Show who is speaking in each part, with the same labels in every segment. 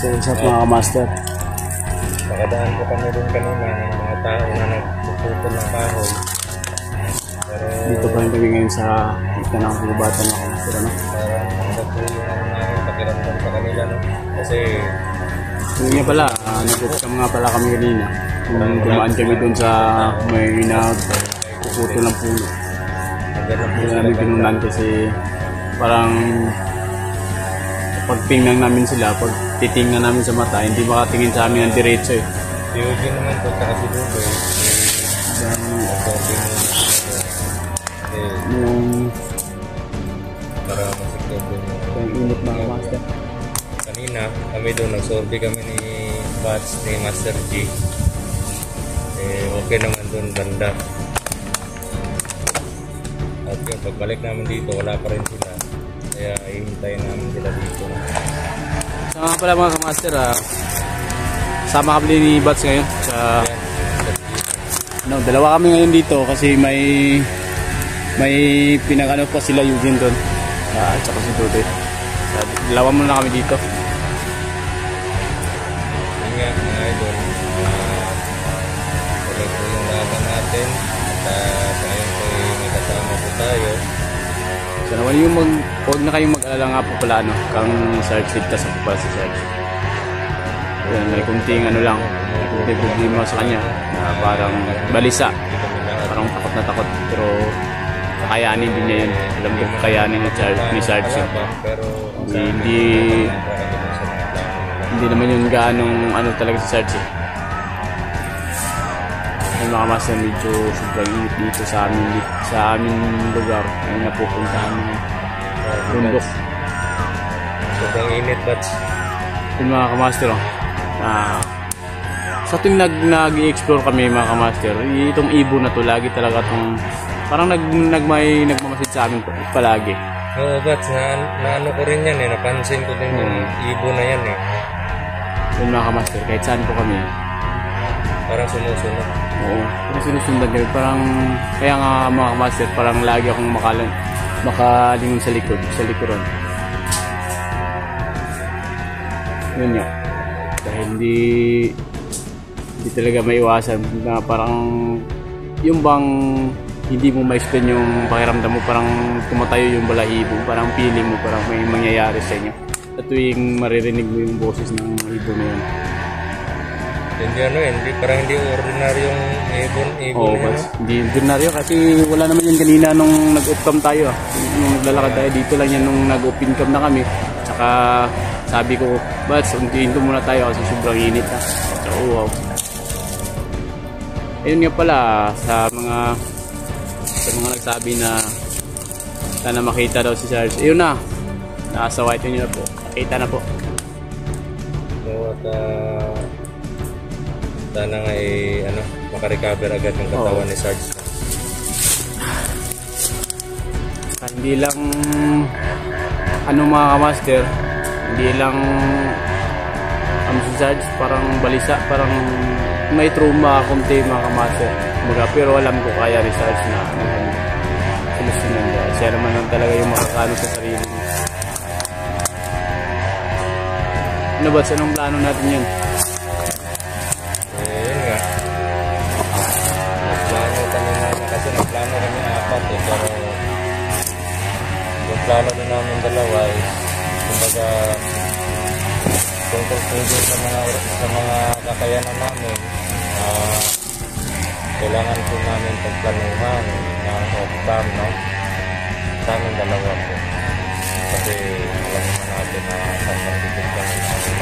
Speaker 1: So what's up mga kamaster?
Speaker 2: Nakadaan po kami rin kanina ng mga tao na nagpuputol ng kahoy. Pero
Speaker 1: Dito pa rin kami ngayon sa kita ng kagubatan ng kamaster, ano?
Speaker 2: parang hanggang po yung namin pakiramdam sa kanila, no? Kasi
Speaker 1: Yung nga pala, nag-upcam nga pala kami kanina. Kung dumaan kami dun sa may nagpuputol ng puno.
Speaker 2: hanggang na po
Speaker 1: Hindi
Speaker 2: sila
Speaker 1: namin pinunan kasi parang pag tingnan namin sila, pag titingnan namin sa mata, hindi makatingin sa amin ng diretso eh.
Speaker 2: Si Eugene naman po sa kasi Dugoy.
Speaker 1: Dahil
Speaker 2: Absorbe mo yung
Speaker 1: yung
Speaker 2: para masikot yung
Speaker 1: init mga kamaster.
Speaker 2: kanina kami doon nagsorbe kami ni Bats ni Master G. Okay naman doon, ganda. At yung pagbalik namin dito wala pa rin sila, kaya ihintayin namin sila dito.
Speaker 1: So nga pala mga kamaster, sama kami ni Bats ngayon sa dalawa kami ngayon dito kasi may pinakano pa sila Eugene doon at saka si Tutoy. Dalawa muna kami dito.
Speaker 2: Yun nga mga idol, ulit po yung laban natin at ngayon po may kasama po tayo.
Speaker 1: So naman yung huwag na kayong mag-alala nga po pala kang Sarge ligtas ako pala si Sarge. Yan, may kunting lang, may kunting problema sa kanya na parang balisa, parang takot na takot, pero kakayanin din niya yun. Alam ko kakayanin ni Sarge yun.
Speaker 2: Pero
Speaker 1: Hindi naman yung gaanong talaga si Sarge. Yung mga master, medyo sobrang init dito sa aming lugar. Yung napupuntahan ng bundok.
Speaker 2: sobrang init, Bats.
Speaker 1: Yung mga kamaster, sa tuwing nag-i-explore kami mga kamaster, itong ibon na to lagi talaga itong parang nagmamasid sa amin palagi.
Speaker 2: Oo, Bats, na ano ko rin yan eh, napansin ko din yung ibon na yan eh.
Speaker 1: Yung mga kamaster, kahit saan po kami.
Speaker 2: Parang sumusunod.
Speaker 1: Oo, pero sinusundan kami. Parang, kaya nga mga kamaster, parang lagi akong makalingon sa likuran. Yun nga. Dahil hindi talaga maiwasan na parang yung bang hindi mo ma-explain yung pakiramdam mo, parang tumatayo yung balahibo, parang feeling mo parang may mangyayari sa inyo at tuwing maririnig mo yung boses ng ibon na yun.
Speaker 2: Hindi parang hindi ordinaryong ibon
Speaker 1: Oo,
Speaker 2: na yan.
Speaker 1: hindi ordinaryo kasi wala naman yan kanina nung nag-off-cam tayo. Nung naglalakad tayo dito lang yan nung nag-open cam na kami. Tsaka sabi ko, Bats, untiin ko muna tayo kasi sobrang init ha. So, wow. Ayun nga pala, sa mga nagsabi na sana makita daw si Sarge. Ayun na, nasa white nyo na po. Nakita na po.
Speaker 2: So, at sana nga makarecover agad yung katawan ni Sarge.
Speaker 1: Hindi lang mga kamaster, hindi lang si Sarge parang balisa, parang may trauma kunti mga kamaster. Pero alam ko kaya ni Sarge na solusyonan niya. Siya naman lang talaga yung makakano sa sarili niya. Ano ba? Anong plano natin yun?
Speaker 2: Yun nga. Nagplano kami kasi nagplano kami apat eh. Pero yung plano na namin dalawa is kumbaga tungkol sa mga kakayanan namin, kailangan po namin pagplanuhan ng off-cam, no? Sa amin dalawa po. Kasi alam naman natin na saan dikit kami namin.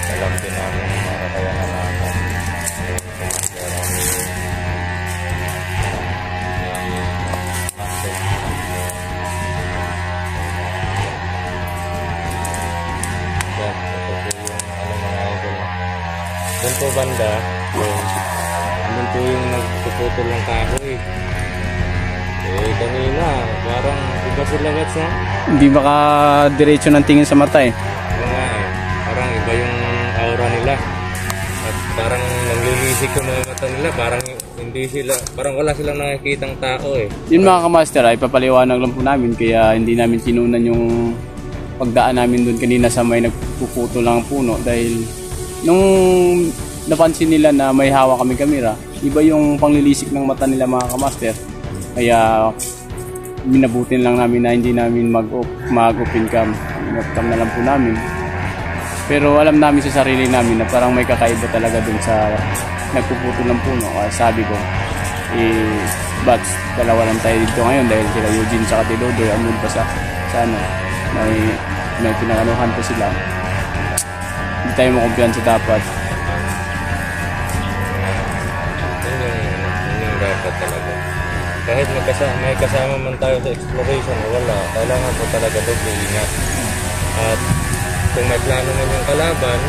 Speaker 2: Alam din namin ang mga kakayanan namin. Doon po banda, doon po yung nagpuputol ng kahoy. Kanina, parang iba sila Bats, no?
Speaker 1: Hindi makadiretso ng tingin sa mata eh.
Speaker 2: Oo nga eh, parang iba yung aura nila. At parang nanglilisik yung mga mata nila, parang wala silang nakikitang tao eh.
Speaker 1: Yun mga kamaster, ay papaliwanag lang po namin kaya hindi namin kinunan yung pagdaan namin doon kanina sa may nagpuputo lang ang puno dahil nung napansin nila na may hawak kami kamera, iba yung panglilisik ng mata nila mga kamaster. Kaya minabutin lang namin na hindi namin mag-open cam. Mag-cam na lang po namin. Pero alam namin sa sarili namin na parang may kakaiba talaga dun sa nagpuputo ng puno. Kaya sabi ko, bats, dalawa lang tayo dito ngayon dahil sila Eugene sa Dodoy, andun pa sa ano, may pinakanuhan pa sila. Hindi tayo makumpiyansa dapat.
Speaker 2: Yun yung dapat talaga. Kahit may kasama man tayo sa exploration o wala, kailangan po talaga doble ingat. At kung may plano man yung kalaban,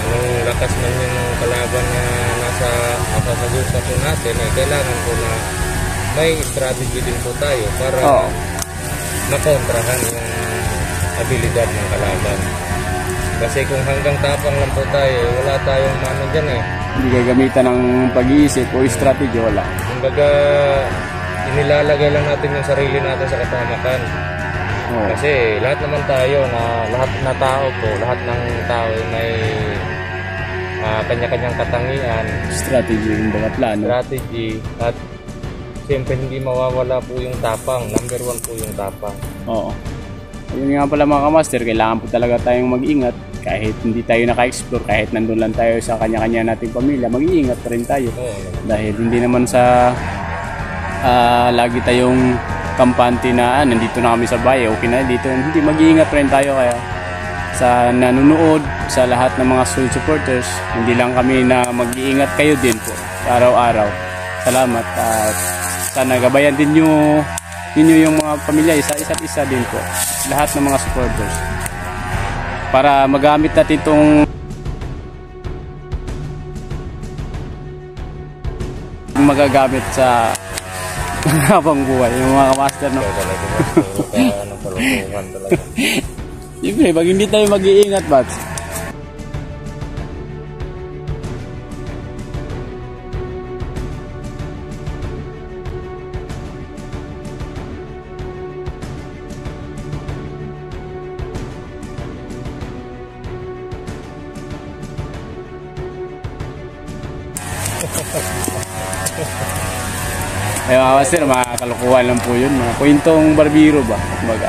Speaker 2: anong lakas man yung kalaban na nasa sagupa po natin, ay kailangan po na may strategy din po tayo para makontrahan yung abilidad ng kalaban. Kasi kung hanggang tapang lang po tayo, wala tayong mano dyan eh.
Speaker 1: Hindi gagamitan ng pag-iisip o strategy, wala.
Speaker 2: Kumbaga, inilalagay lang natin yung sarili natin sa katamakan. Kasi lahat naman tayo, lahat ng tao ay may kanya-kanyang katangian.
Speaker 1: Strategy, yung mga plano.
Speaker 2: Strategy. At siyempre hindi mawawala po yung tapang. Number 1 po yung tapang.
Speaker 1: Oo. Yun nga pala mga kamaster, kailangan po talaga tayong mag-ingat. Kahit hindi tayo naka-explore, kahit nandun lang tayo sa kanya-kanya nating pamilya, mag-iingat pa rin tayo. Dahil hindi naman sa lagi tayong kampante na nandito na kami sa bahay, okay na dito. Hindi, mag-iingat pa rin tayo. Kaya sa nanonood, sa lahat ng mga Soul supporters, hindi lang kami na mag-iingat, kayo din po araw-araw. Salamat at sana gabayan din nyo yung mga pamilya, isa't isa din po, lahat ng mga supporters, para magamit natin itong magagamit sa habang buhay, yung mga master, no?
Speaker 2: Palutuhan talaga.
Speaker 1: Siyempre, pag hindi tayo mag-iingat, Bats, ay mga master, mga kalukuhan lang po yun, mga kwentong barbiro ba, kumbaga.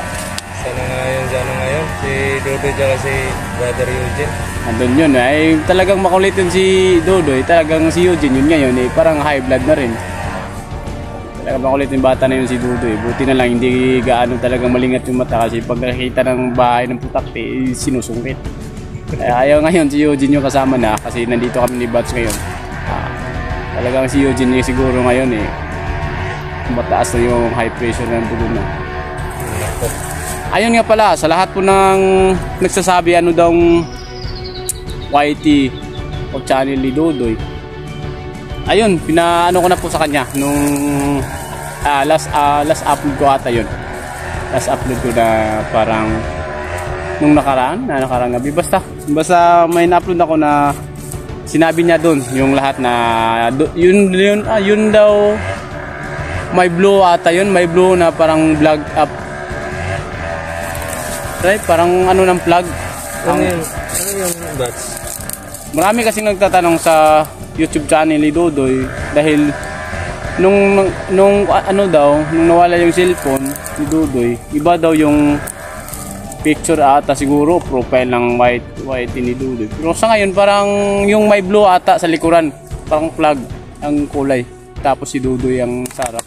Speaker 2: Sana ngayon, si Dodoy at si Brother Eugene.
Speaker 1: Andun yun, ay talagang makulit yun si Dodoy, talagang si Eugene yun ngayon, parang high blood na rin. Talagang makulit yung bata na yun si Dodoy, buti na lang hindi gaano talagang malingat yung mata kasi pag nakikita ng bahay ng putakte, sinusungkit. Ayaw ngayon si Eugene yung kasama na kasi nandito kami ni Bats ngayon. Talagang si Eugene yung siguro ngayon mataas na yung high pressure ng dugo na. Ayun nga pala, sa lahat po ng nagsasabi ano daw YT o channel ni Dodoy, ayun, pinaano ko na po sa kanya nung last upload ko ata yun. Last upload ko na parang nung nakaraan gabi, basta may na-upload ako na sinabi niya doon yung lahat na yun daw may blue ata yun, may blue na parang vlog up, right? Parang ano ng plug.
Speaker 2: Ano yung Bats?
Speaker 1: Marami kasing nagtatanong sa YouTube channel ni Dodoy dahil nung ano daw, nung nawala yung cellphone ni Dodoy, iba daw yung picture ata siguro, profile ng white ni Dodoy. Pero sa ngayon parang yung may blue ata sa likuran, parang plug ang kulay. Tapos si Dodoy ang sarap.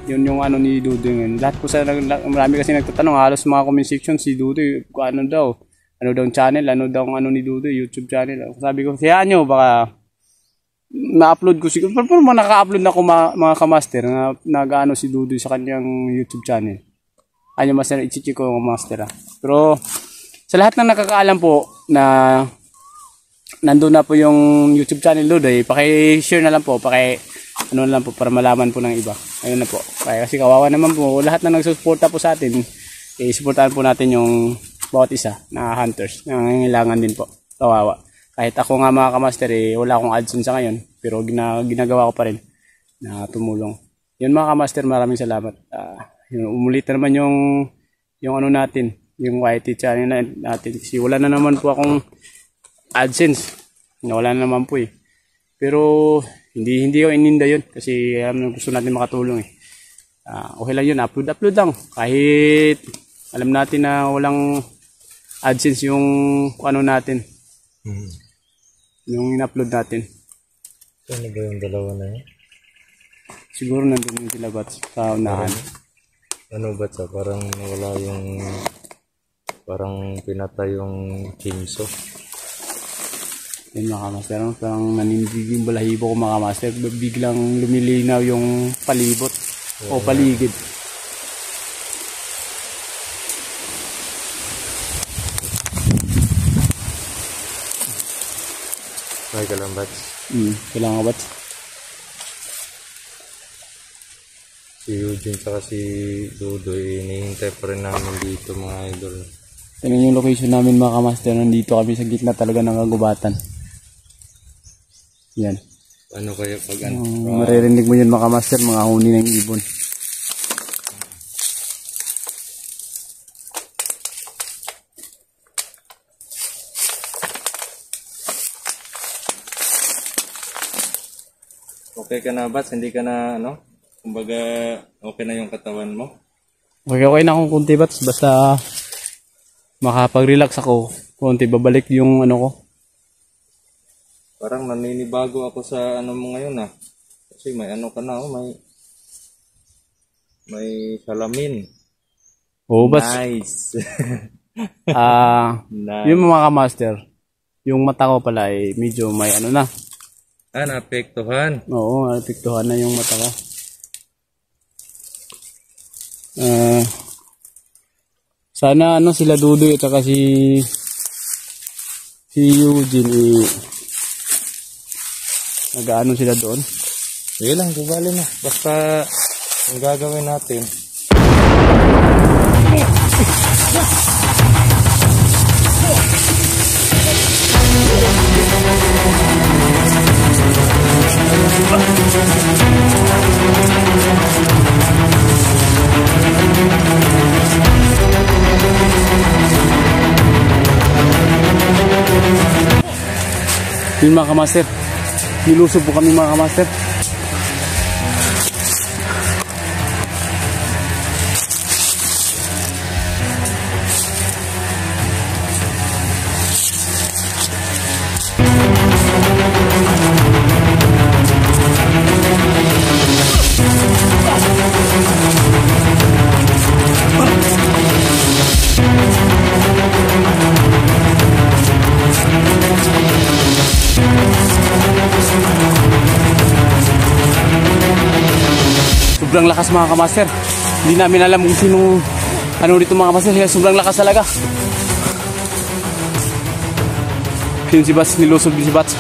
Speaker 1: Yun yung ano ni Dodoy ngayon. Lahat po marami kasi nagtatanong, halos mga comment section si Dodoy, ano daw channel, ano ni Dodoy, YouTube channel. Sabi ko, kaya nyo, baka ma-upload ko siguro. Pero naka-upload na ako mga kamaster na nag-ano si Dodoy sa kanyang YouTube channel. Ano master, i-check ko master. Pero sa lahat ng nakakaalam po na nandun na po yung YouTube channel Dodoy, paki-share na lang po, ano lang po para malaman po ng iba. Ayun na po. Kasi kawawa naman po, lahat na nagsusuporta po sa atin, suportahan po natin yung bawat isa na hunters. Nangangailangan din po. Kawawa. Kahit ako nga mga kamaster, wala akong AdSense sa ngayon, pero ginagawa ko pa rin na tumulong. Yun mga kamaster, maraming salamat. Umulit na naman yung ano natin, yung YT channel natin. Kasi wala na naman po akong AdSense. Wala na naman po eh. Pero hindi ko ininda yun kasi gusto natin makatulong eh. Okay lang yun, upload lang. Kahit alam natin na walang AdSense yung ano natin. Yung in-upload natin.
Speaker 2: Ano ba yung dalawa na yun?
Speaker 1: Siguro nandun yung sila Bats sa unahan.
Speaker 2: Ano ba sa parang nawala yung parang pinatay yung chainsaw.
Speaker 1: Yun mga kamaster, parang nanindig yung balahibo ko mga kamaster. Biglang lumilinaw yung palibot o paligid.
Speaker 2: Ay ka lang Bats.
Speaker 1: Kailangan ka Bats.
Speaker 2: Si Eugene saka si Dudoy, hinihintay pa rin namin dito mga idol.
Speaker 1: Tingnan yung location namin mga kamaster. Nandito kami sa gitna talaga ng kagubatan. Yan.
Speaker 2: Ano kaya pag ano?
Speaker 1: Maririnig mo yun mga kamaster, mga huni ng ibon.
Speaker 2: Okay ka na Bats? Hindi ka na ano? Kumbaga okay na yung katawan mo?
Speaker 1: Okay na akong kunti Bats. Basta makapag-relax ako. Kunti babalik yung ano ko.
Speaker 2: Parang naninibago ako sa ano mo ngayon Kasi may ano ka na may salamin.
Speaker 1: Oo Bats.
Speaker 2: Nice. Nice.
Speaker 1: Yung mga kamaster, yung mata ko pala ay medyo may ano na.
Speaker 2: Naapektuhan.
Speaker 1: Oo, naapektuhan na yung mata ko. Sana ano sila Dudoy at saka si Eugene nag-ano sila doon.
Speaker 2: Sige lang, gabali na. Basta ang gagawin natin.
Speaker 1: Yun mga kamaster, nilusob po kami mga kamaster. Sobrang lakas mga kamaster. Hindi namin alam kung sinong ano dito mga kamaster. Sobrang lakas talaga. Yun si Bats, nilusob din si Bats.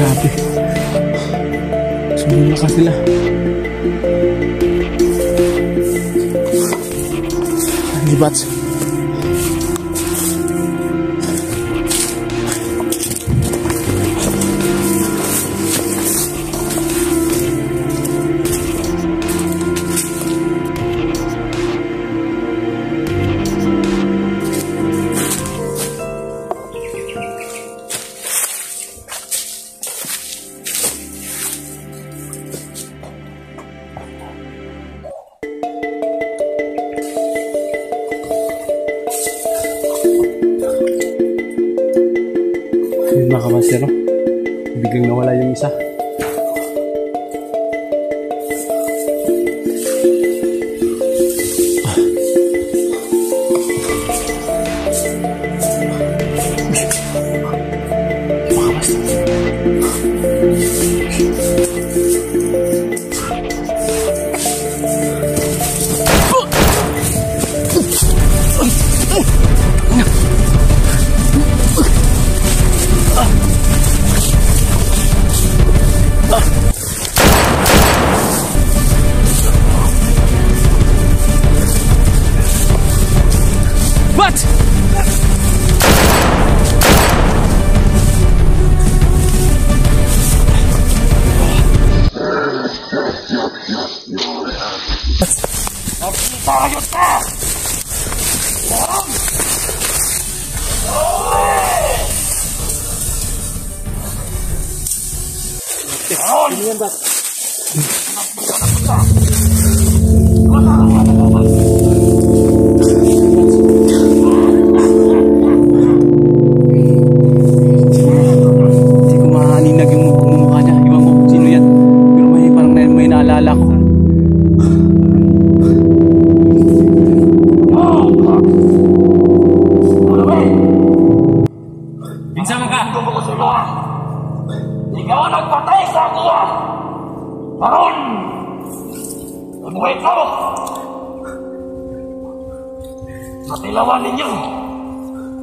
Speaker 1: Grabe. Sobrang lakas nila. Si Bats. mga kamaster, no? Biglang nawala yung isa. Hindi ko maaninag yung mukha niya. Iwan ko kung sino yan. Pero parang may naalala ko. Pinsama ka!
Speaker 3: Ikaw ang nagpatay sa akin! Baron! Umuwi ko! Matilawan ninyo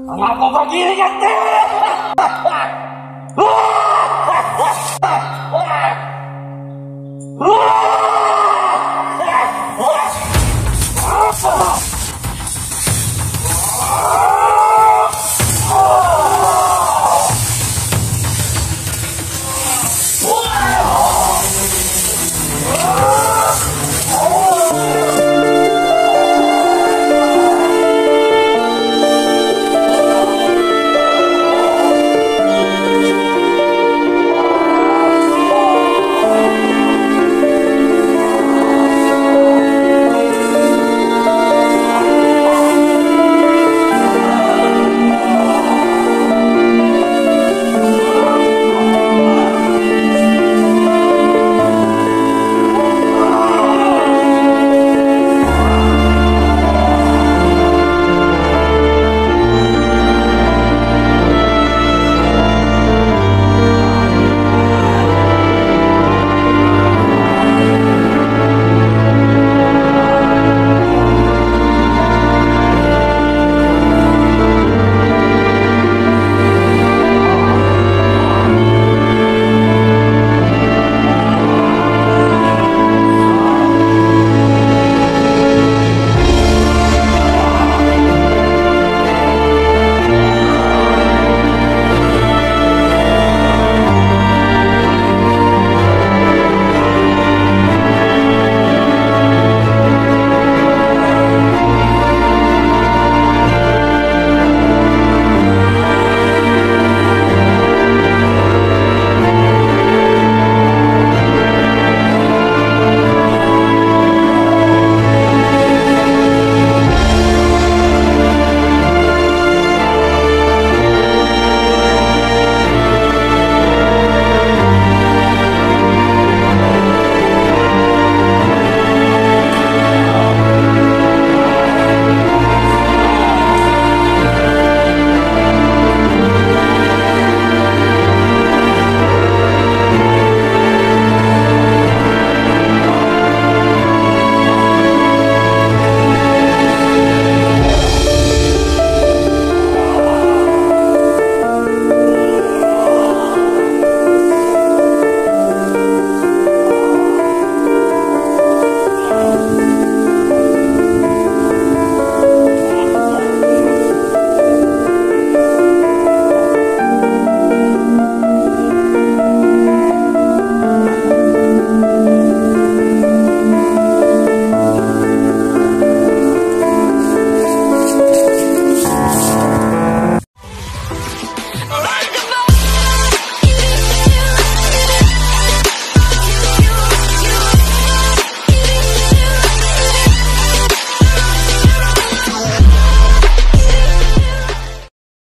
Speaker 3: ang ako pagiling at